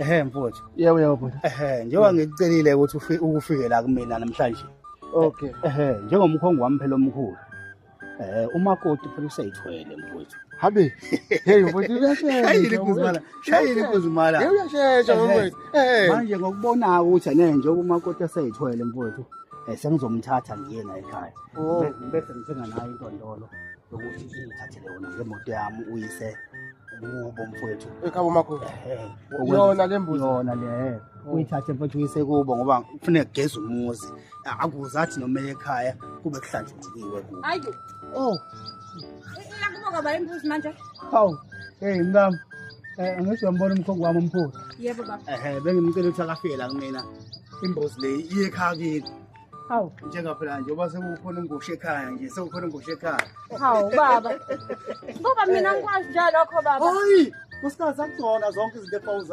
Mfowethu. Yebo bhuti. Njengoba ngikucelile ukuthi ukufike la kumina namhlanje. Okay. Njengomkhongo wami phela omkhulu. Umakoti phela useyithwele mfowethu. Habe. Hey mfowethu uyashesha. Shayile inkuzimala. Hey uyashesha mfowethu. Manje ngokubona ukuthi nje umakoti eseyithwele mfowethu. Sengizomthatha ngiye naye ekhaya. Bese ngithenga naye intondolo yokuthi ngithathele yona ngemoto yami uyise kubo mfowethu. Ekhaya makho. Yona le mbuzi. Yona le. Uyithathe mfowethu uyise kubo ngoba kufanele kugeze umuzi. Akuzathi noma ekhaya kube kuhlanzekiwe kubo. Ayo. Oh. Iyakuboka ba imbuzi manje? Hawu. Mngam. Angisho ngibona umkhongo wami omkhulu. Yebo baba. Bengimcela ukuthi akafike la kumina. Imbuzi le iye ekhaya kini. Hawu, njengaphela nje oba sekukhona ingusho ekhaya nje, sekukhona ingusho ekhaya. Hawu baba. Ngoba mina ngikwazi njalo lokho baba. Hayi, kusikazi akuzona zonke izinto efawuza.